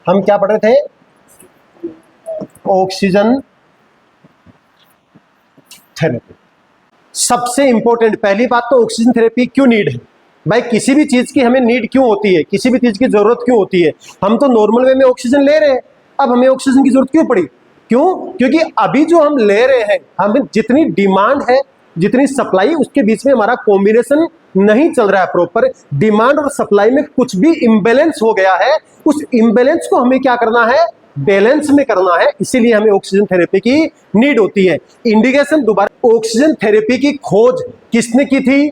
हम क्या पढ़ रहे थे? Oxygen therapy. सबसे इंपॉर्टेंट पहली बात तो ऑक्सीजन थेरेपी क्यों नीड है भाई? किसी भी चीज की हमें नीड क्यों होती है, किसी भी चीज की जरूरत क्यों होती है? हम तो नॉर्मल वे में ऑक्सीजन ले रहे हैं, अब हमें ऑक्सीजन की जरूरत क्यों पड़ी? क्यों? क्योंकि अभी जो हम ले रहे हैं, हमें जितनी डिमांड है, जितनी सप्लाई, उसके बीच में हमारा कॉम्बिनेशन नहीं चल रहा है प्रॉपर। डिमांड और सप्लाई में कुछ भी इम्बैलेंस हो गया है, उस इम्बैलेंस को हमें क्या करना है? बैलेंस में करना है। इसीलिए हमें ऑक्सीजन थेरेपी की नीड होती है। इंडिकेशन दोबारा, ऑक्सीजन थेरेपी की खोज किसने की थी?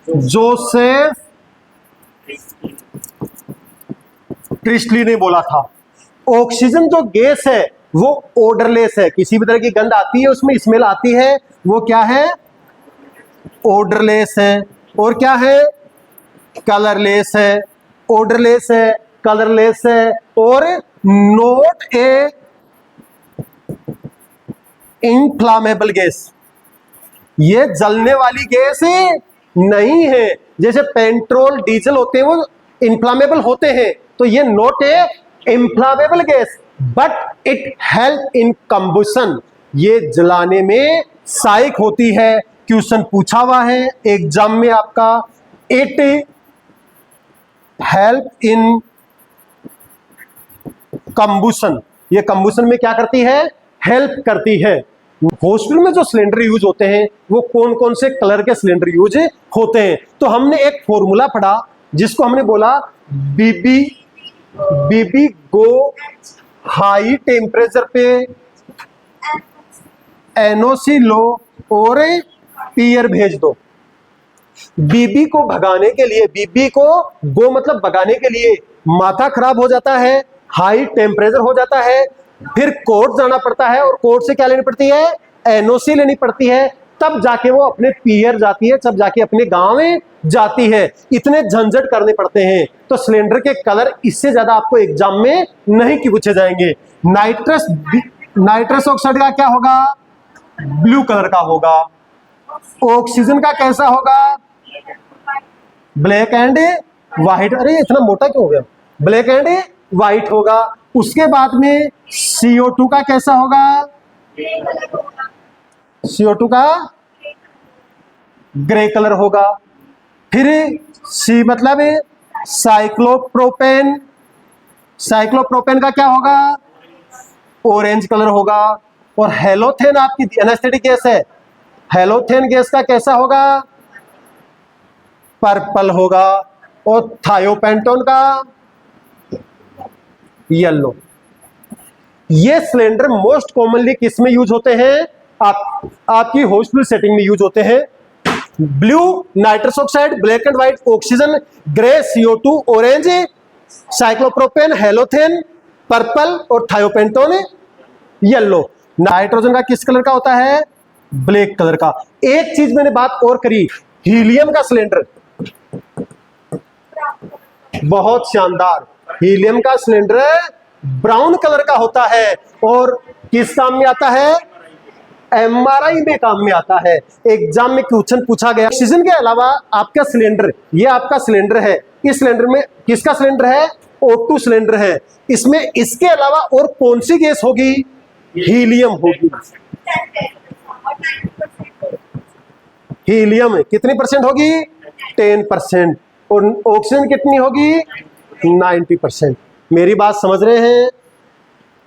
जोसेफ प्रिस्टली ने बोला था। ऑक्सीजन जो गैस है वो ओडरलेस है, किसी भी तरह की गंध आती है उसमें स्मेल आती है, वो क्या है? ओडरलेस है। और क्या है? कलरलेस है। ओडरलेस है, कलरलेस है, और नॉट ए इनफ्लामेबल गैस। ये जलने वाली गैस नहीं है। जैसे पेट्रोल डीजल होते हैं वो इनफ्लामेबल होते हैं, तो ये not a inflammable gas, but it help in combustion. ये जलाने में सहायक होती है। क्वेश्चन पूछा हुआ है एग्जाम में आपका, इट हेल्प इन कंबशन। ये कंबशन में क्या करती है? हेल्प करती है। हॉस्पिटल में जो सिलेंडर यूज होते हैं वो कौन कौन से कलर के सिलेंडर यूज होते हैं? तो हमने एक फॉर्मूला पढ़ा जिसको हमने बोला बीबी गो हाई टेम्परेचर पे, एनओसी लो और पीयर भेज दो। बीबी को भगाने के लिए, बीबी को गो मतलब भगाने के लिए, माथा खराब हो जाता है, हाई टेम्परेचर हो जाता है, फिर कोर्ट जाना पड़ता है, और कोर्ट से क्या लेनी पड़ती है? एनओसी लेनी पड़ती है, तब जाके वो अपने पीयर जाती है, तब जाके अपने गांव में जाती है। इतने झंझट करने पड़ते हैं। तो सिलेंडर के कलर इससे ज्यादा आपको एग्जाम में नहीं कि पूछे जाएंगे। नाइट्रस ऑक्साइड का क्या होगा? ब्लू कलर का होगा। ऑक्सीजन का कैसा होगा? Black and white. अरे इतना मोटा क्यों हो गया? ब्लैक एंड व्हाइट होगा। उसके बाद में CO2 का कैसा होगा? CO2 का ग्रे कलर होगा। फिर C मतलब साइक्लोप्रोपेन, साइक्लोप्रोपेन का क्या होगा? ऑरेंज कलर होगा। और हेलोथेन आपकी एनेस्थेटिक गैस है, हेलोथेन गैस का कैसा होगा? पर्पल होगा। और थायोपेंटोन का येलो। ये सिलेंडर मोस्ट कॉमनली किस में यूज होते हैं? आपकी हॉस्पिटल सेटिंग में यूज होते हैं। Blue nitrous oxide, black and white oxygen, grey CO2, orange cyclopropane, halothane, purple और थायोपेंटोन येलो। नाइट्रोजन का किस कलर का होता है? ब्लैक कलर का। एक चीज मैंने बात और करी, हीलियम का सिलेंडर बहुत शानदार। हीलियम का सिलेंडर ब्राउन कलर का होता है और किस काम में आता है? MRI में काम में आता है। एग्जाम में क्वेश्चन पूछा गया, ऑक्सीजन के अलावा आपका सिलेंडर, ये आपका सिलेंडर है, इस सिलेंडर में किसका सिलेंडर है? O2 सिलेंडर है। इसमें इसके अलावा और कौन सी गैस होगी? हीलियम होगी। हीलियम कितनी परसेंट होगी? 10%। और ऑक्सीजन कितनी होगी? 90%। मेरी बात समझ रहे हैं?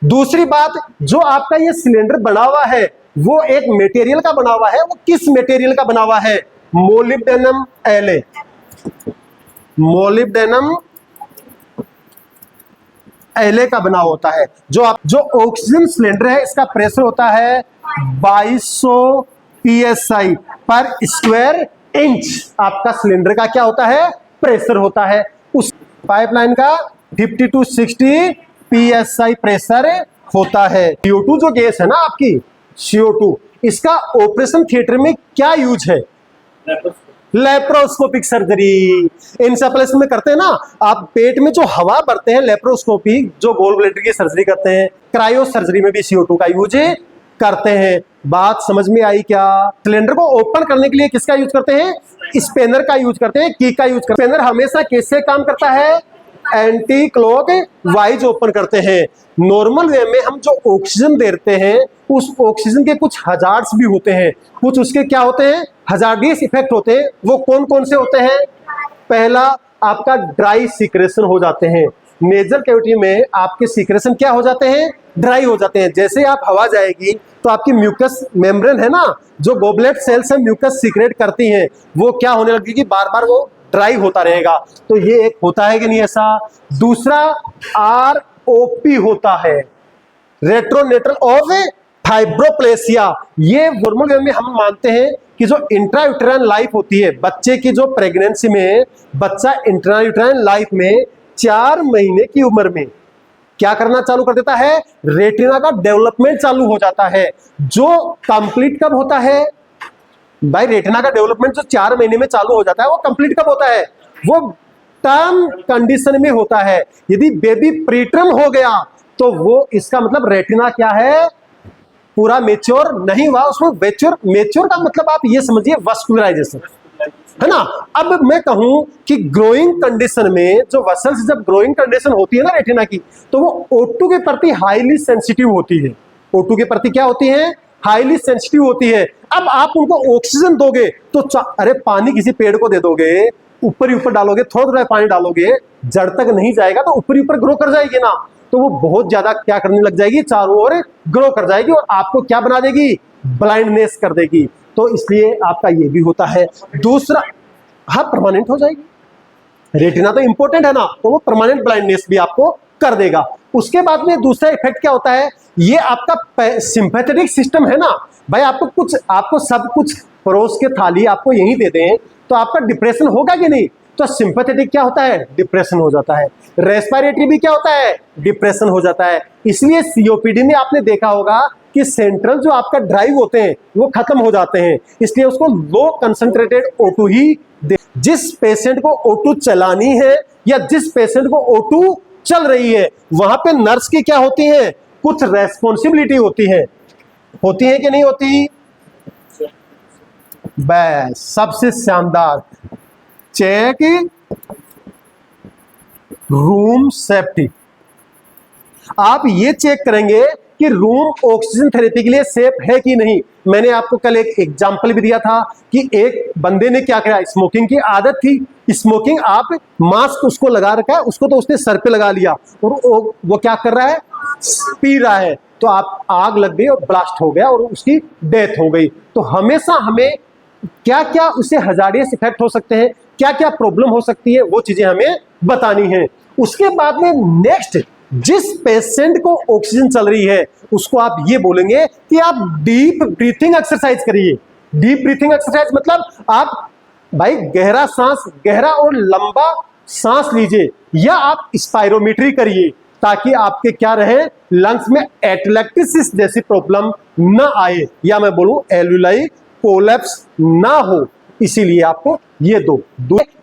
दूसरी बात, जो आपका ये सिलेंडर बना हुआ है वो एक मटेरियल का बना हुआ है। वो किस मटेरियल का बना हुआ है? Molybdenum La। मोलिब्डेनम La का बना होता है। जो ऑक्सीजन सिलेंडर है इसका प्रेशर होता है 2200 PSI पर स्क्वायर इंच। आपका सिलेंडर का क्या होता है? प्रेशर होता है। उस पाइपलाइन का 50 to 60 PSI प्रेशर होता है। CO2 जो गैस है ना आपकी, CO2, इसका ऑपरेशन थिएटर में क्या यूज है? Laparoscopic surgery. इंसेप्लेशन में करते हैं ना आप, पेट में जो हवा भरते हैं, लेप्रोस्कोपी जो गोल ब्लैडर की सर्जरी करते हैं। क्रायो सर्जरी में भी CO2 का यूज करते हैं। बात समझ में आई क्या? सिलेंडर को ओपन करने के लिए किसका यूज करते हैं? स्पेनर का यूज करते हैं, की का यूज करते हैं। स्पेनर हमेशा किससे काम करता है? एंटी क्लॉक वाइज ओपन करते हैं। नॉर्मल वे में हम जो ऑक्सीजन देते हैं उस ऑक्सीजन के कुछ हजार्ड्स भी होते हैं, कुछ उसके क्या होते हैं, हजार्डियस इफेक्ट होते हैं। वो कौन कौन से होते हैं? पहला आपका ड्राई सिक्रेशन हो जाते हैं। नेजल कैविटी में आपके सिक्रेशन क्या हो जाते हैं? ड्राई हो जाते हैं। जैसे आप हवा जाएगी तो आपकी म्यूकस मेम्ब्रेन है ना, जो गोबलेट सेल्स है म्यूकस सीक्रेट करती हैं, वो क्या होने लगेगी, बार बार वो ड्राई होता रहेगा। तो ये एक होता है कि नहीं ऐसा। दूसरा ROP होता है, रेट्रोनेट्रल ऑफ फाइब्रोप्लेसिया। ये नॉर्मल वे में हम मानते हैं कि जो इंट्रायूटेराइन लाइफ होती है बच्चे की, जो प्रेगनेंसी में बच्चा इंट्रायूटेराइन लाइफ में 4 महीने की उम्र में क्या करना चालू कर देता है, रेटिना का डेवलपमेंट चालू हो जाता है। जो कंप्लीट कब होता है भाई, रेटिना का डेवलपमेंट जो 4 महीने में चालू हो जाता है वो कंप्लीट कब होता है, वो टर्म कंडीशन में होता है। यदि बेबी प्रीटर्म हो गया तो वो इसका मतलब रेटिना क्या है, पूरा मेच्योर नहीं हुआ, उसमें मेच्योर का मतलब आप ये समझिए वस्कुलराइजेशन है ना। अब मैं कहूं कि ग्रोइंग कंडीशन में जो वसल्स जब ग्रोइंग कंडीशन होती है ना रेटिना की, तो वो O2 के प्रति हाईली सेंसिटिव होती है। O2 के प्रति क्या होती है, हाईली सेंसिटिव होती है। अब आप उनको ऑक्सीजन दोगे तो अरे पानी किसी पेड़ को दे दोगे, ऊपर ही ऊपर डालोगे, थोड़ा थोड़ा पानी डालोगे, जड़ तक नहीं जाएगा तो ऊपर ही ऊपर ग्रो कर जाएगी ना, तो वो बहुत ज्यादा क्या करने लग जाएगी, चारों ओर ग्रो कर जाएगी और आपको क्या बना देगी, ब्लाइंडनेस कर देगी। तो इसलिए आपका ये भी होता है। दूसरा, हाँ परमानेंट हो जाएगी, रेटिना तो इंपॉर्टेंट है ना, तो वो परमानेंट ब्लाइंडनेस भी आपको कर देगा। उसके बाद में दूसरा इफेक्ट क्या होता है, ये आपका सिंपैथेटिक सिस्टम है ना भाई, आपको सब कुछ परोस के थाली आपको यही दे दें तो आपका डिप्रेशन होगा कि नहीं, तो सिंपैथेटिक क्या होता है, डिप्रेशन हो जाता है। रेस्पिरेटरी भी क्या होता है, डिप्रेशन हो जाता है। इसलिए COPD में आपने देखा होगा कि सेंट्रल जो आपका ड्राइव होते हैं वो खत्म हो जाते हैं, इसलिए उसको लो कंसंट्रेटेड O2 ही दे। जिस पेशेंट को O2 चलानी है या जिस पेशेंट को O2 चल रही है, वहां पे नर्स की क्या होती है, कुछ रेस्पॉन्सिबिलिटी होती है कि नहीं होती। बस सबसे शानदार, चेक रूम सेफ्टी। आप ये चेक करेंगे कि रूम ऑक्सीजन थेरेपी के लिए सेफ है कि नहीं। मैंने आपको कल एक एग्जांपल भी दिया था कि एक बंदे ने क्या किया, स्मोकिंग की आदत थी, स्मोकिंग, आप मास्क उसको लगा रखा है, उसको तो उसने सर पे लगा लिया और वो क्या कर रहा है, पी रहा है, तो आप आग लग गई और ब्लास्ट हो गया और उसकी डेथ हो गई। तो हमेशा हमें क्या क्या उससे हजारियस इफेक्ट हो सकते हैं, क्या क्या प्रॉब्लम हो सकती है, वो चीजें हमें बतानी है। उसके बाद में नेक्स्ट, जिस पेशेंट को ऑक्सीजन चल रही है उसको आप ये बोलेंगे कि आप डीप ब्रीथिंग एक्सरसाइज करिए। डीप ब्रीथिंग एक्सरसाइज मतलब आप भाई गहरा सांस, गहरा और लंबा सांस लीजिए, या आप स्पायरोमेट्री करिए ताकि आपके क्या रहे, लंग्स में एटलैक्टिसिस जैसी प्रॉब्लम ना आए, या मैं बोलूं एल्वियोलाई कोलैप्स ना हो। इसीलिए आपको ये दो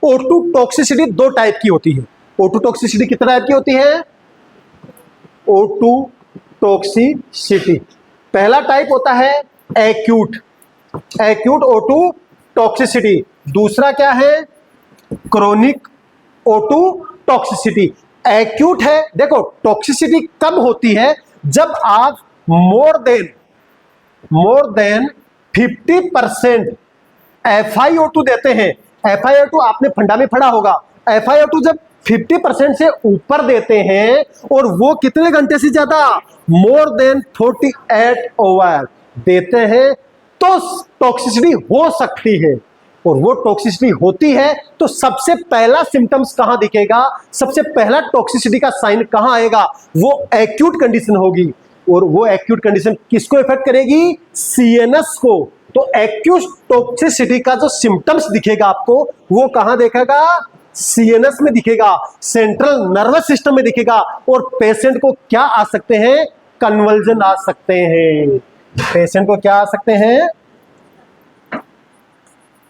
O2 टॉक्सिसिटी 2 टाइप की होती है। O2 टॉक्सिसिटी कितने टाइप की होती है, O2 टॉक्सिसिटी पहला टाइप होता है एक्यूट O2 टॉक्सिसिटी। दूसरा क्या है, क्रोनिक O2 टॉक्सिसिटी। एक्यूट है, देखो टॉक्सिसिटी कब होती है, जब आप मोर देन 50% FiO2 देते हैं। FiO2 आपने फंडा में पढ़ा होगा, FiO2 जब 50% से ऊपर देते हैं और वो कितने घंटे से ज्यादा, मोर देन 48 आवर देते हैं, तो टॉक्सिसिटी हो सकती है। और वो टॉक्सिसिटी होती है तो सबसे पहला सिम्टम्स कहां दिखेगा, सबसे पहला टॉक्सिसिटी का साइन कहां आएगा, वो एक्यूट कंडीशन होगी। और वो एक्यूट कंडीशन किसको इफेक्ट करेगी, CNS को। तो एक्यूट टॉक्सिसिटी का जो सिम्टम्स दिखेगा आपको, वो कहां दिखेगा, CNS में दिखेगा, सेंट्रल नर्वस सिस्टम में दिखेगा। और पेशेंट को क्या आ सकते हैं, कन्वल्जन आ सकते हैं। पेशेंट को क्या आ सकते हैं,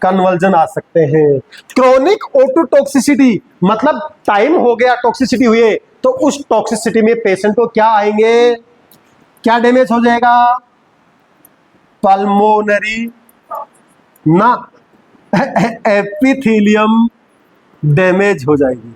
कन्वल्जन आ सकते हैं। क्रोनिक O2 टॉक्सिसिटी मतलब टाइम हो गया टॉक्सिसिटी हुए, तो उस टॉक्सिसिटी में पेशेंट को क्या आएंगे, क्या डैमेज हो जाएगा, पल्मोनरी ना एपिथेलियम डैमेज हो जाएगी।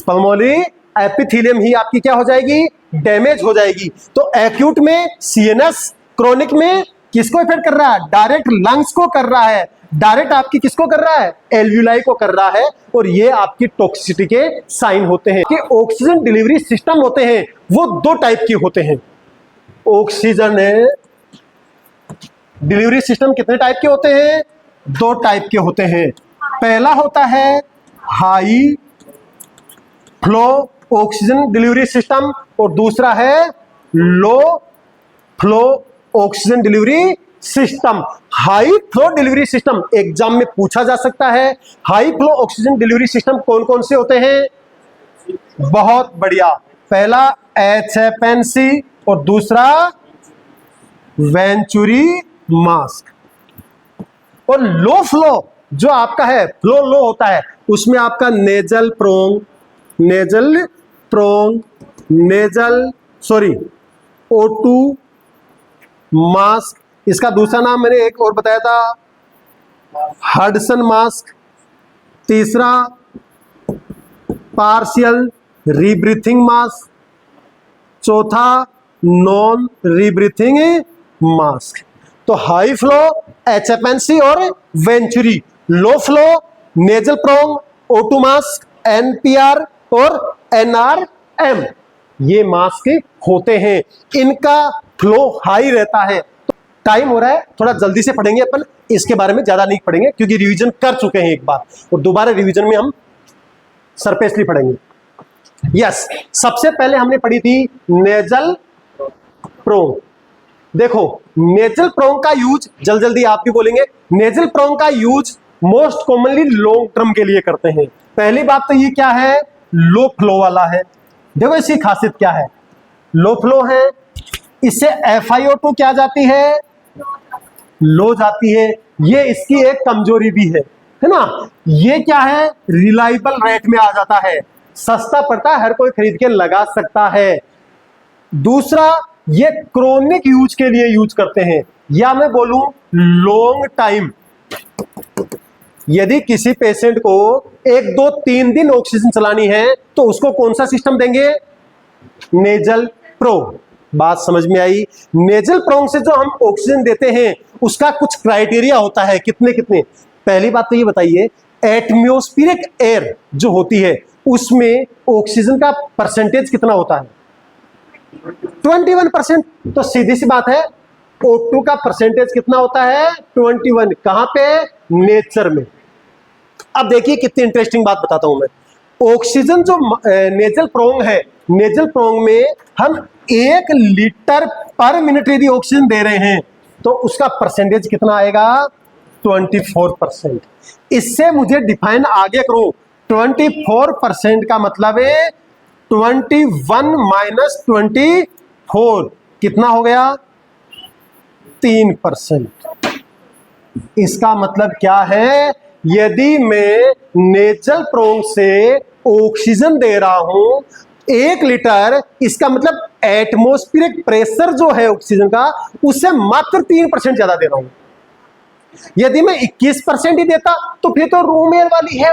पल्मोनरी एपिथेलियम ही आपकी क्या हो जाएगी, डैमेज हो जाएगी। तो एक्यूट में सीएनएस, क्रोनिक में किसको इफेक्ट कर रहा है, डायरेक्ट लंग्स को कर रहा है, डायरेक्ट आपकी किसको कर रहा है, एल्वियोलाई को कर रहा है। और ये आपकी टॉक्सिसिटी के साइन होते हैं कि ऑक्सीजन डिलीवरी सिस्टम होते हैं वो दो टाइप के होते हैं। ऑक्सीजन डिलीवरी सिस्टम कितने टाइप के होते हैं, दो टाइप के होते हैं। पहला होता है high flow oxygen delivery system और दूसरा है low flow oxygen delivery system. High flow delivery system exam में पूछा जा सकता है। High flow oxygen delivery system कौन कौन से होते हैं, बहुत बढ़िया, पहला HFNC और दूसरा वेंचुरी मास्क। और लो फ्लो जो आपका है, फ्लो लो होता है, उसमें आपका नेजल प्रोंग, O2 मास्क, इसका दूसरा नाम मैंने एक और बताया था हडसन मास्क, तीसरा पार्शियल रीब्रीथिंग मास्क, चौथा नॉन रीब्रीथिंग मास्क। तो हाई फ्लो HFNC और venturi, low flow nasal prong, O2 mask, NPR और NRM, ये मास्क होते हैं। इनका फ्लो हाई रहता है। टाइम हो रहा है, थोड़ा जल्दी से पढ़ेंगे अपन, इसके बारे में ज्यादा नहीं पढ़ेंगे क्योंकि रिवीजन कर चुके हैं एक बार, और दोबारा रिवीजन में हम सरफेसली पढ़ेंगे। यस, सबसे पहले हमने पढ़ी थी नेजल प्रोंग। देखो नेजल प्रोंग का यूज, जल्दी आप भी बोलेंगे, नेजल प्रोंग का use most commonly long term के लिए करते हैं। पहली बात तो ये क्या है, लो फ्लो वाला है। देखो इसकी खासियत क्या है, लो फ्लो है, इससे FiO2 क्या जाती है, लो जाती है। ये इसकी एक कमजोरी भी है ना। ये क्या है, रिलायबल रेट में आ जाता है, सस्ता पड़ता है, हर कोई खरीद के लगा सकता है। दूसरा, ये क्रोनिक यूज के लिए यूज करते हैं, या मैं बोलूं लॉन्ग टाइम। यदि किसी पेशेंट को 1, 2, 3 दिन ऑक्सीजन चलानी है तो उसको कौन सा सिस्टम देंगे, नेजल प्रोंग। बात समझ में आई। नेजल प्रोंग से जो हम ऑक्सीजन देते हैं उसका कुछ क्राइटेरिया होता है, कितने कितने। पहली बात तो ये बताइए, एटमॉस्फेरिक एयर जो होती है उसमें ऑक्सीजन का परसेंटेज कितना होता है, 21%। तो सीधी सी बात है, O2 का परसेंटेज कितना होता है, 21। कहां पे, नेचर में। अब देखिए कितनी इंटरेस्टिंग बात बताता हूं मैं। ऑक्सीजन जो नेजल प्रोंग है, नेजल प्रोंग में हम 1 लीटर पर मिनट यदि ऑक्सीजन दे रहे हैं तो उसका परसेंटेज कितना आएगा, 24%। इससे मुझे डिफाइन आगे करो, 24% का मतलब है 21 माइनस 24 कितना हो गया, 3%। इसका मतलब क्या है, यदि मैं नेजल प्रोंग से ऑक्सीजन दे रहा हूं 1 लीटर, इसका मतलब एटमॉस्फेरिक प्रेशर जो है ऑक्सीजन का उससे मात्र 3% ज्यादा दे रहा हूं। यदि मैं 21% ही देता तो फिर तो रूम एयर वाली है,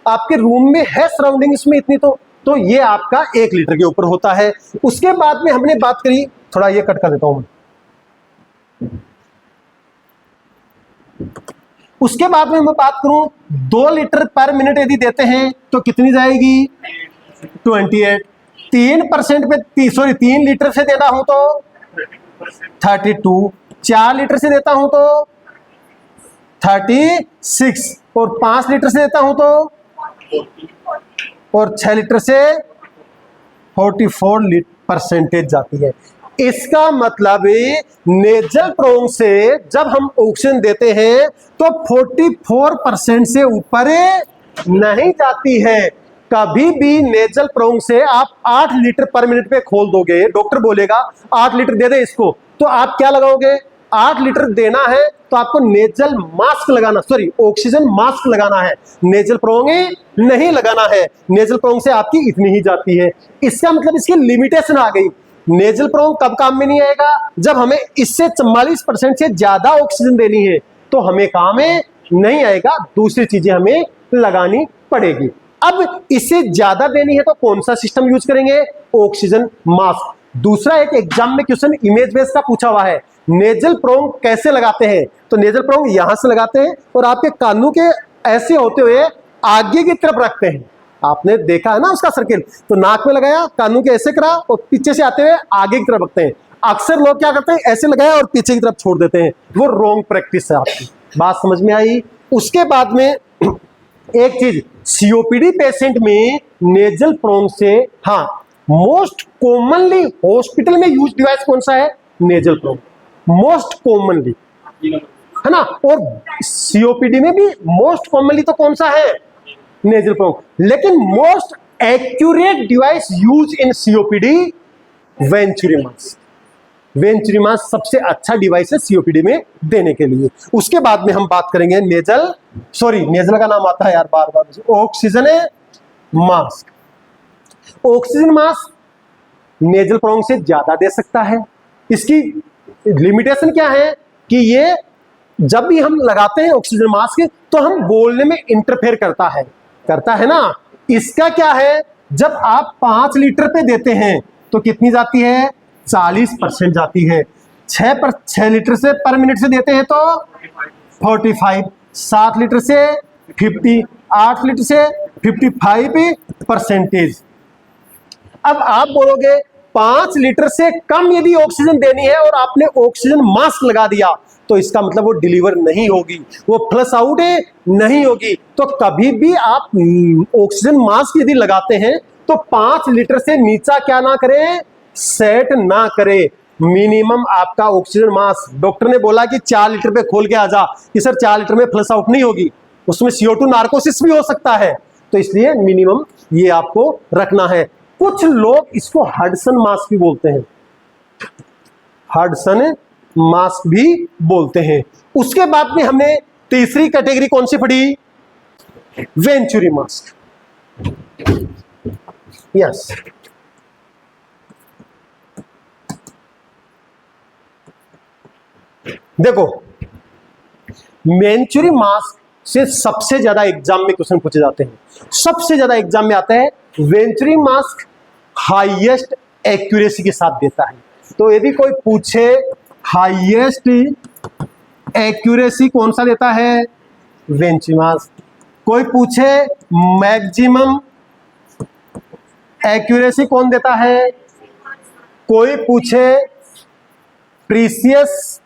आपके रूम में है सराउंडिंग्स में इतनी, तो ये आपका 1 लीटर के ऊपर होता है। उसके बाद में हमने बात करी, थोड़ा ये कट कर देता हूं। उसके बाद में मैं बात करूं, 2 लीटर पर मिनट यदि देते हैं तो कितनी जाएगी, 28। 3% पे 3 लीटर से देना हो तो 32, 4 लीटर से देता हूं तो 36, और 5 लीटर से देता हूं तो, और 6 लीटर से 44 परसेंटेज जाती है। इसका मतलब नेजल प्रोंग से जब हम ऑक्सीजन देते हैं तो 44% से ऊपर नहीं जाती है। कभी भी नेजल प्रोंग से आप 8 लीटर पर मिनट पे खोल दोगे, डॉक्टर बोलेगा 8 लीटर दे दे इसको, तो आप क्या लगाओगे, 8 लीटर देना है तो आपको नेजल मास्क लगाना, सॉरी ऑक्सीजन मास्क लगाना है, नेजल प्रोंग नहीं लगाना है। नेजल प्रोंग से आपकी इतनी ही जाती है। इसका मतलब इसकी लिमिटेशन आ गई। नेजल प्रोंग कब काम में नहीं आएगा, जब हमें इससे 44% से ज्यादा ऑक्सीजन देनी है तो हमें काम में नहीं आएगा, दूसरी चीजें हमें लगानी पड़ेगी। अब इससे ज्यादा देनी है तो कौन सा सिस्टम यूज करेंगे? Oxygen mask. दूसरा एक एग्जाम में क्वेश्चन इमेज बेस का पूछा हुआ है, नेजल प्रोंग कैसे लगाते हैं? तो नेजल प्रोंग यहां से लगाते हैं और आपके कानों के ऐसे होते हुए आगे की तरफ रखते हैं। आपने देखा है ना उसका सर्किल, तो नाक में लगाया, कानों के ऐसे करा और पीछे से आते हुए आगे की तरफ रखते हैं। अक्सर लोग क्या करते हैं, ऐसे लगाया और पीछे की तरफ छोड़ देते हैं, वो रॉन्ग प्रैक्टिस है आपकी। बात समझ में आई? उसके बाद में एक चीज, सीओपीडी पेशेंट में नेजल प्रोंग से, हाँ, मोस्ट कॉमनली हॉस्पिटल में यूज डिवाइस कौन सा है? नेजल प्रोंग, मोस्ट कॉमनली, है ना। और सीओपीडी में भी मोस्ट कॉमनली तो कौन सा है? Nasal prong. लेकिन most accurate device use in COPD venturi mask. Venturi mask सबसे अच्छा डिवाइस है सीओपीडी में देने के लिए। उसके बाद में हम बात करेंगे नेजल, नेजल का नाम आता है यार बार बार, oxygen mask. Oxygen mask nasal prong से ज्यादा दे सकता है। इसकी लिमिटेशन क्या है कि ये जब भी हम लगाते हैं ऑक्सीजन मास्क तो हम बोलने में इंटरफेयर करता है ना। इसका क्या है, जब आप 5 लीटर पे देते हैं तो कितनी जाती है? 40% जाती है। 6 लीटर से पर मिनट से देते हैं तो 45, 7 लीटर से 50, 8 लीटर से 55%। अब आप बोलोगे 5 लीटर से कम यदि ऑक्सीजन देनी है और आपने ऑक्सीजन मास्क लगा दिया तो इसका मतलब वो डिलीवर नहीं होगी, वो फ्लश आउट नहीं होगी। तो कभी भी आप ऑक्सीजन मास्क यदि लगाते हैं तो 5 लीटर से नीचा क्या ना करें, सेट ना करें। मिनिमम आपका ऑक्सीजन मास्क, डॉक्टर ने बोला कि 4 लीटर पे खोल के आ जा, कि सर 4 लीटर में फ्लश आउट नहीं होगी, उसमें CO2 नार्कोसिस भी हो सकता है, तो इसलिए मिनिमम ये आपको रखना है। कुछ लोग इसको हडसन मास्क भी बोलते हैं, हडसन मास्क भी बोलते हैं। उसके बाद में हमने तीसरी कैटेगरी कौन सी पढ़ी? Venturi mask. यस, देखो वेंचुरी मास्क से सबसे ज्यादा एग्जाम में क्वेश्चन पूछे जाते हैं, सबसे ज्यादा एग्जाम में आता है वेंचुरी मास्क हाईएस्ट एक्यूरेसी के साथ देता है। तो यदि कोई पूछे हाईएस्ट एक्यूरेसी कौन सा देता है? Venturi mask. कोई पूछे मैक्सिमम एक्यूरेसी कौन देता है? कोई पूछे प्रीसियस,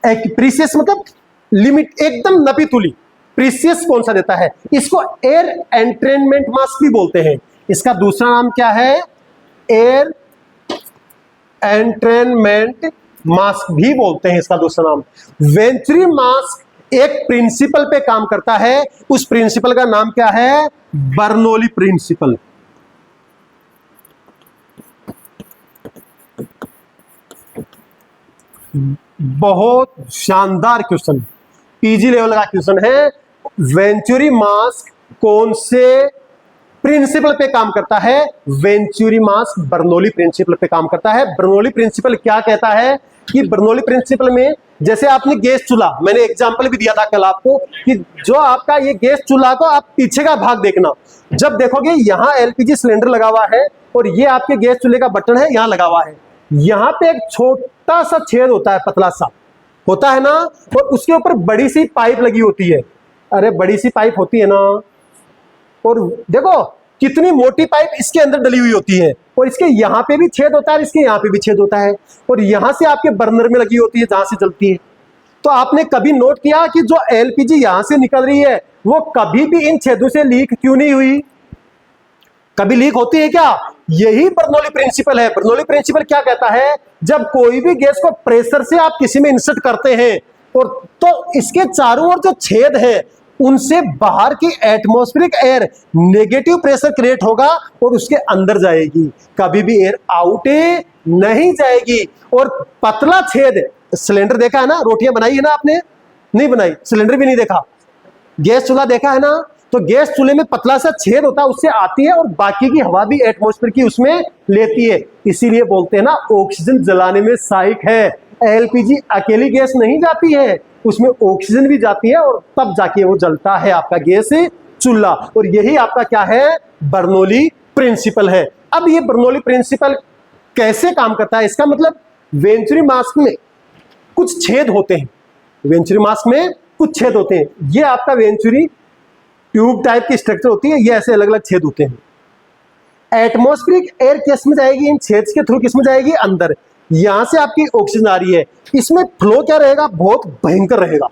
प्रीसियस मतलब लिमिट एकदम नपी तुली, प्रीसियस कौन सा देता है? इसको एयर एंट्रेनमेंट मास्क भी बोलते हैं। इसका दूसरा नाम क्या है? एयर एंट्रेनमेंट मास्क भी बोलते हैं इसका दूसरा नाम। वेंचुरी मास्क एक प्रिंसिपल पे काम करता है, उस प्रिंसिपल का नाम क्या है? Bernoulli principle. बहुत शानदार क्वेश्चन, पीजी लेवल का क्वेश्चन है। वेंचुरी मास्क कौन से प्रिंसिपल पे काम करता है? वेंचुरी मास्क बर्नौली प्रिंसिपल पे काम करता है। बर्नौली प्रिंसिपल क्या कहता है कि बर्नौली प्रिंसिपल में, जैसे आपने गैस चूल्हा, मैंने एग्जांपल भी दिया था कल आपको, कि जो आपका ये गैस चूल्हा को आप पीछे का भाग देखना, जब देखोगे यहां एलपीजी सिलेंडर लगा हुआ है और ये आपके गैस चूल्हे का बटन है, यहां लगा हुआ है। यहां पे एक छोटा सा छेद होता है, पतला सा होता है ना, और उसके ऊपर बड़ी सी पाइप लगी होती है। अरे बड़ी सी पाइप होती है ना, और देखो कितनी मोटी पाइप इसके अंदर डली हुई होती है, और इसके यहां पे भी छेद होता है, इसके यहां पे भी छेद होता है, और यहां से आपके बर्नर में लगी होती है जहां से जलती है। तो आपने कभी नोट किया कि जो एलपीजी यहां से निकल रही है वो कभी भी इन छेदों से लीक क्यों नहीं हुई? कभी लीक होती है क्या? यही बर्नौली प्रिंसिपल है। बर्नौली प्रिंसिपल क्या कहता है, जब कोई भी गैस को प्रेशर से आप किसी में इंसर्ट करते हैं और तो इसके चारों ओर जो छेद है उनसे बाहर की atmospheric air negative pressure create होगा और उसके अंदर जाएगी, कभी भी एयर आउट नहीं जाएगी। और पतला छेद, सिलेंडर देखा है ना, रोटियां बनाई है ना आपने? नहीं बनाई, सिलेंडर भी नहीं देखा, गैस चूल्हा देखा है ना, तो गैस चूल्हे में पतला सा छेद होता है, उससे आती है और बाकी की हवा भी एटमॉस्फेयर की उसमें लेती है। इसीलिए बोलते हैं ना ऑक्सीजन जलाने में सहायक है। एलपीजी अकेली गैस नहीं जाती है, उसमें ऑक्सीजन भी जाती है और तब जाके वो जलता है आपका गैस चूल्हा। और यही आपका क्या है, बर्नौली प्रिंसिपल है। अब ये बर्नौली प्रिंसिपल कैसे काम करता है, इसका मतलब वेंचुरी मास्क में कुछ छेद होते हैं, वेंचुरी मास्क में कुछ छेद होते हैं। ये आपका वेंचुरी ट्यूब टाइप की स्ट्रक्चर होती है, ये ऐसे अलग अलग छेद होते हैं। एटमॉस्फेरिक एयर किस में जाएगी, इन छेद के थ्रू किस में जाएगी, अंदर। यहां से आपकी ऑक्सीजन आ रही है, इसमें फ्लो क्या रहेगा, बहुत भयंकर रहेगा।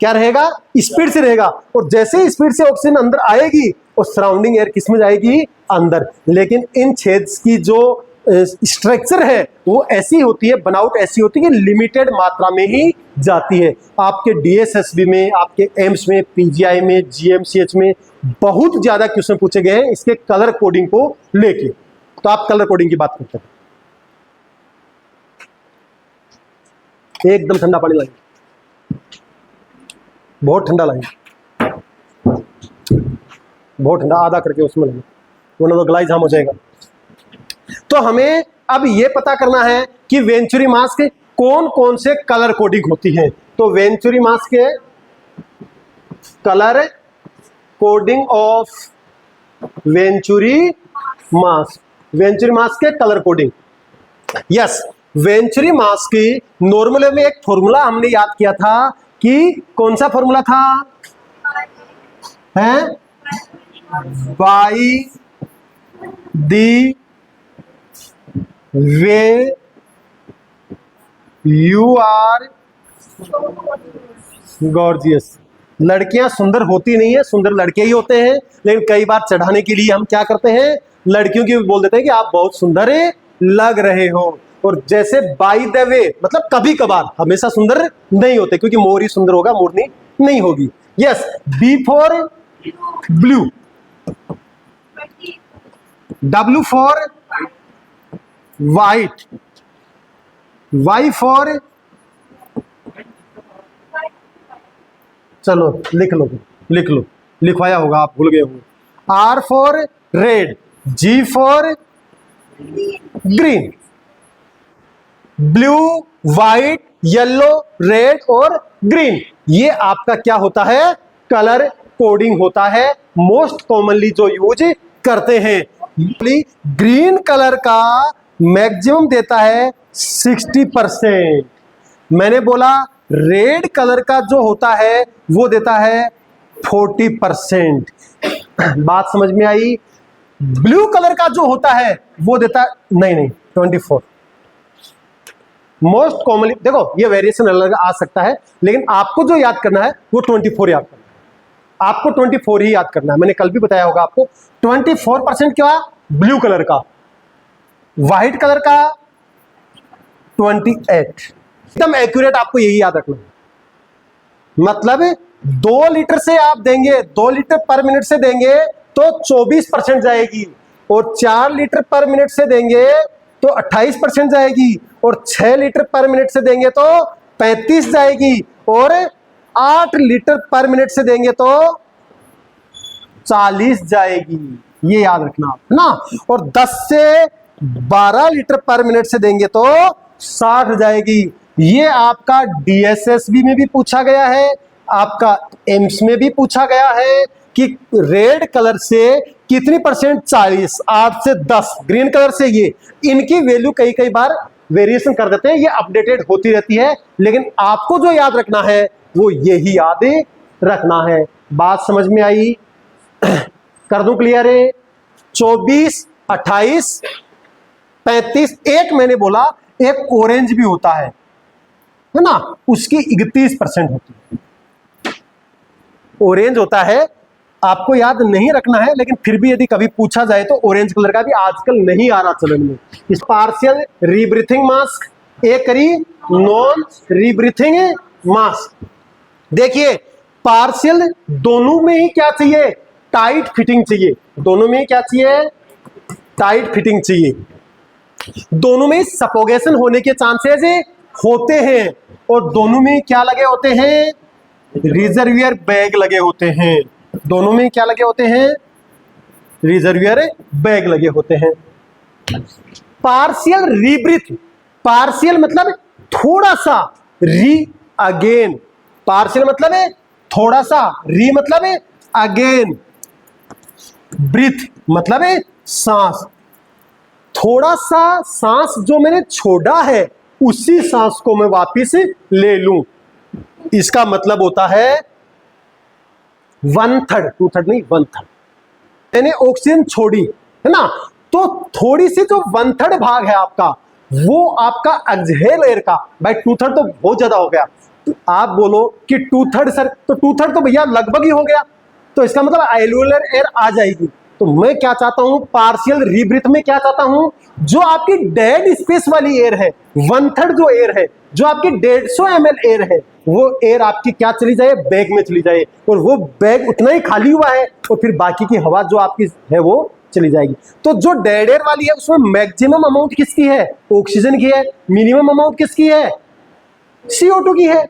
क्या रहेगा, स्पीड से रहेगा। और जैसे ही स्पीड से ऑक्सीजन अंदर आएगी और सराउंडिंग एयर किस में जाएगी, अंदर। लेकिन इन छेद की जो स्ट्रक्चर है वो ऐसी होती है, बनावट ऐसी होती है कि लिमिटेड मात्रा में ही जाती है। आपके डीएसएसबी में, आपके एम्स में, पीजीआई में, जीएमसीएच में बहुत ज्यादा क्वेश्चन पूछे गए हैं इसके कलर कोडिंग को लेके। तो आप कलर कोडिंग की बात करते हैं। एकदम ठंडा पानी लाएंगे, बहुत ठंडा लाएंगे, बहुत ठंडा, आधा करके उसमें लेंगे वरना तो गला जाम हो जाएगा। तो हमें अब ये पता करना है कि वेंचुरी मास्क कौन कौन से कलर कोडिंग होती है। तो वेंचुरी मास्क के colour coding of venturi mask, venturi mask के colour coding. Yes, venturi mask की नॉर्मल में एक फॉर्मूला हमने याद किया था कि कौन सा फॉर्मूला था, है by the way you are gorgeous. लड़कियां सुंदर होती नहीं है, सुंदर लड़के ही होते हैं। लेकिन कई बार चढ़ाने के लिए हम क्या करते हैं, लड़कियों की बोल देते हैं कि आप बहुत सुंदर लग रहे हो। और जैसे बाय द वे मतलब कभी कभार, हमेशा सुंदर नहीं होते, क्योंकि मोर ही सुंदर होगा, मोरनी नहीं होगी। Yes, B for blue, W for white, Y for, चलो लिख लो, लिख लो, लिखवाया होगा, आप भूल गए होंगे। R for red, G for green, blue, white, yellow, red और ग्रीन, ये आपका क्या होता है, कलर कोडिंग होता है। मोस्ट कॉमनली जो यूज करते हैं, ग्रीन कलर का मैक्सिमम देता है 60%। मैंने बोला रेड कलर का जो होता है वो देता है 40%। बात समझ में आई। ब्लू कलर का जो होता है वो देता है नहीं 24। मोस्ट कॉमनली देखो, ये वेरिएशन अलग आ सकता है, लेकिन आपको जो याद करना है वो 24 याद करना है। आपको 24 ही याद करना है। मैंने कल भी बताया होगा आपको। 24% क्या, ब्लू कलर का, व्हाइट कलर का 28। एकदम एक्यूरेट आपको यही याद रखना है। मतलब 2 लीटर से आप देंगे, 2 लीटर पर मिनट से देंगे तो 24% जाएगी, और 4 लीटर पर मिनट से देंगे तो 28% जाएगी, और 6 लीटर पर मिनट से देंगे तो 35 जाएगी, और 8 लीटर पर मिनट से देंगे तो 40 जाएगी। ये याद रखना आप ना। और 10 से 12 लीटर पर मिनट से देंगे तो 60 जाएगी। ये आपका डीएसएसबी में भी पूछा गया है, आपका एम्स में भी पूछा गया है कि रेड कलर से कितनी परसेंट, 40, 8 से 10, ग्रीन कलर से ये, इनकी वैल्यू कई बार वेरिएशन कर देते हैं। ये अपडेटेड होती रहती है, लेकिन आपको जो याद रखना है वो यही याद रखना है। बात समझ में आई? कर दूं क्लियर है? 24, 28, 35, एक मैंने बोला एक ऑरेंज भी होता है ना, उसकी 31% होती है। ऑरेंज होता है, आपको याद नहीं रखना है, लेकिन फिर भी यदि कभी पूछा जाए तो ऑरेंज कलर का भी आजकल नहीं आ रहा चलन में। इस पार्शियल रीब्रीथिंग मास्क, एक करी नॉन रीब्रीथिंग मास्क। देखिए पार्शियल दोनों में ही क्या चाहिए, टाइट फिटिंग चाहिए। दोनों में ही क्या चाहिए, टाइट फिटिंग चाहिए। दोनों में सफोकेशन होने के चांसेस होते हैं, और दोनों में क्या लगे होते हैं, रिजर्वियर बैग लगे होते हैं। दोनों में क्या लगे होते हैं, रिजर्वियर बैग लगे होते हैं। पार्शियल रीब्रीथ, पार्शियल मतलब थोड़ा सा, री अगेन। पार्शियल मतलब है थोड़ा सा, री मतलब है अगेन ब्रीथ मतलब है सांस, थोड़ा सा सांस जो मैंने छोड़ा है उसी सांस को मैं वापिस ले लूं, इसका मतलब होता है 1/3, 2/3 नहीं 1/3। मैंने ऑक्सीजन छोड़ी है ना, तो थोड़ी सी जो 1/3 भाग है आपका, वो आपका एक्सहेल एयर का, भाई 2/3 तो बहुत ज्यादा हो गया। तो आप बोलो कि 2/3 सर, तो 2/3 तो भैया लगभग ही हो गया, तो इसका मतलब एल्वियोलर एयर आ जाएगी। तो मैं क्या चाहता हूं, पार्शियल रीब्रीथ में क्या चाहता हूं, जो आपकी डेड स्पेस वाली एयर है, 1/3 जो एयर है, जो आपकी 150 ml एयर है, वो एयर आपकी क्या चली जाए, बैग में चली जाए, और वो बैग उतना ही खाली हुआ है, और फिर बाकी की हवा जो आपकी है वो चली जाएगी। तो जो डेड एयर वाली है उसमें मैक्सिमम अमाउंट किसकी है, ऑक्सीजन की है, मिनिमम अमाउंट किसकी है, CO2 की है।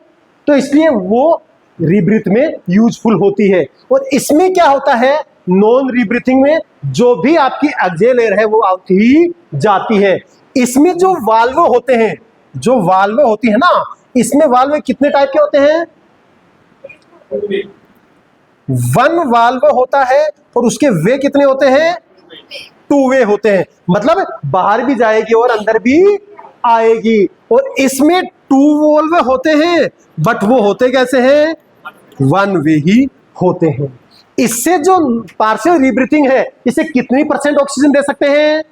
तो इसलिए वो रीब्रीथ में यूजफुल होती है। और इसमें क्या होता है, नॉन रीब्रीथिंग में जो भी आपकी एक्सहेल एयर है वो आती ही जाती है। इसमें जो वाल्व होते हैं, जो वाल्व होती है ना, इसमें वाल्व कितने टाइप के होते हैं, 1 वाल्व होता है, और उसके वे कितने होते हैं, 2 वे होते हैं, मतलब बाहर भी जाएगी और अंदर भी आएगी। और इसमें 2 वाल्व होते हैं, बट वो होते कैसे हैं, 1 वे ही होते हैं। इससे जो पार्शियल रीब्रीथिंग है, इसे कितनी % ऑक्सीजन दे सकते हैं,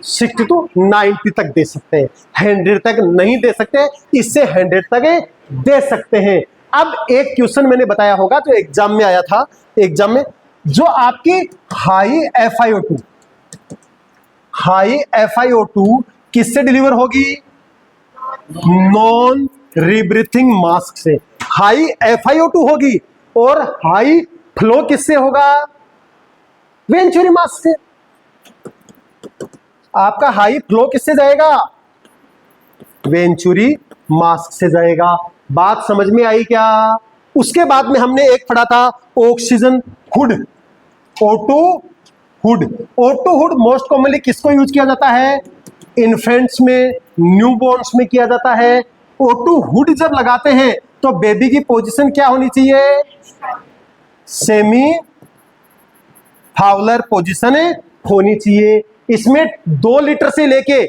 60 to 90 तक दे सकते हैं, 100 तक नहीं दे सकते, इससे 100 तक दे सकते हैं। अब एक क्वेश्चन मैंने बताया होगा जो एग्जाम में आया था, एग्जाम में जो आपकी हाई FiO2 किससे डिलीवर होगी, नॉन रीब्रीथिंग मास्क से हाई FiO2 होगी, और हाई फ्लो किससे होगा, वेंचुरी मास्क से। आपका हाई फ्लो किससे जाएगा, वेंचुरी मास्क से जाएगा। बात समझ में आई क्या। उसके बाद में हमने एक पढ़ा था oxygen hood, O2 hood most commonly किसको यूज किया जाता है, इन्फेंट्स में, न्यूबॉर्न्स में किया जाता है। O2 हुड जब लगाते हैं तो बेबी की पोजीशन क्या होनी चाहिए, सेमी फाउलर पोजीशन होनी चाहिए। इसमें 2 लीटर से लेके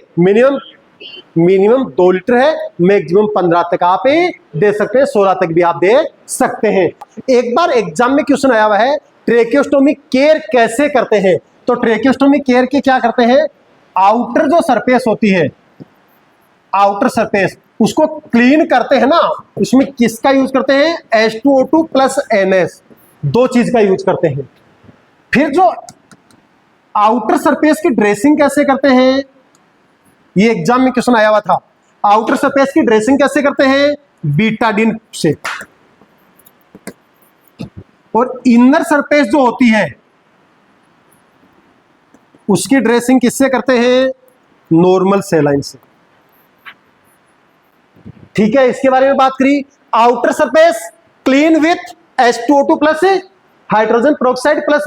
मिनिमम 2 लीटर है, मैक्सिमम 15 तक आप दे सकते हैं, 16 तक भी आप दे सकते हैं। एक बार एग्जाम में क्वेश्चन आया हुआ है, ट्रेकियोस्टोमी केयर कैसे करते हैं। तो ट्रेकियोस्टोमी केयर के क्या करते हैं, आउटर जो सरफेस होती है, आउटर सरफेस उसको क्लीन करते हैं ना, उसमें किसका यूज करते हैं, H2O2 प्लस NS, 2 चीज का यूज करते हैं। फिर जो आउटर सरफेस की ड्रेसिंग कैसे करते हैं, ये एग्जाम में क्वेश्चन आया हुआ था, आउटर सरफेस की ड्रेसिंग कैसे करते हैं, बीटाडीन से। और इनर सरफेस जो होती है उसकी ड्रेसिंग किससे करते हैं, नॉर्मल सेलाइन से। ठीक है, इसके बारे में बात करी। Outer surface clean with H2O2 plus hydrogen peroxide plus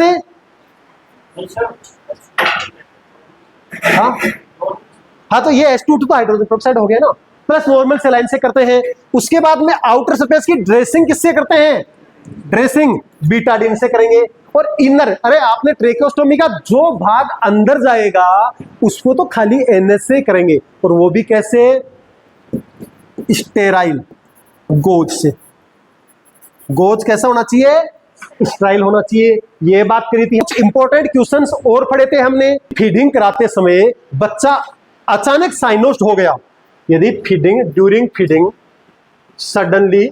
हाँ तो ये H2O2 तो हाइड्रोजन पेरोक्साइड हो गया ना, प्लस नॉर्मल सेलाइन से करते हैं। उसके बाद में आउटर सरफेस की ड्रेसिंग किससे करते हैं, ड्रेसिंग बीटाडीन से करेंगे। और इनर, अरे आपने ट्रेकियोस्टोमी का जो भाग अंदर जाएगा उसको तो खाली NS से करेंगे, और वो भी कैसे, स्टेराइल गोज से। गोज कैसा होना चाहिए, स्टेराइल होना चाहिए। ये बात करी थी। कुछ इंपॉर्टेंट क्वेश्चंस और पढ़े थे हमने। फीडिंग कराते समय बच्चा अचानक साइनोस्ट हो गया, यदि ड्यूरिंग फीडिंग सडनली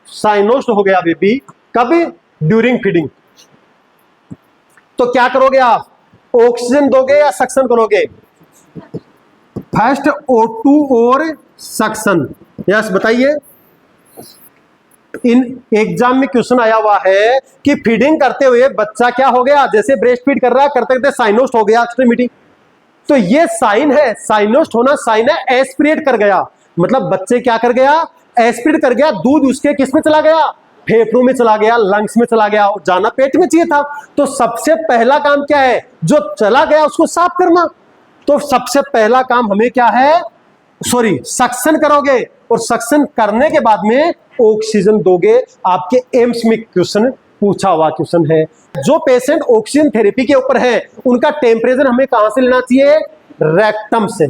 साइनोस्ट हो गया बेबी, कब, ड्यूरिंग फीडिंग, तो क्या करोगे आप, ऑक्सीजन दोगे या सक्शन करोगे, फर्स्ट O2 और सक्शन। यस बताइए, इन एग्जाम में क्वेश्चन आया हुआ है कि फीडिंग करते हुए बच्चा क्या हो गया, जैसे ब्रेस्ट फीड कर रहा है, करते करते साइनोस्ट हो गया एक्सट्रीमिटी, तो ये साइन है, साइनोस्ट होना साइन है, एस्पिरेट कर गया, मतलब बच्चे क्या कर गया, एस्पिरेट कर गया, दूध उसके किस में चला गया, फेफड़ों में चला गया, लंग्स में चला गया, जाना पेट में चाहिए था। तो सबसे पहला काम क्या है, जो चला गया उसको साफ करना। तो सबसे पहला काम हमें क्या है, सॉरी सक्शन करोगे और सक्शन करने के बाद में ऑक्सीजन दोगे। आपके एम्स में क्वेश्चन पूछा हुआ क्वेश्चन है। जो पेशेंट ऑक्सीजन थेरेपी के ऊपर है उनका टेम्परेचर हमें कहां से लेना चाहिए? रेक्टम से।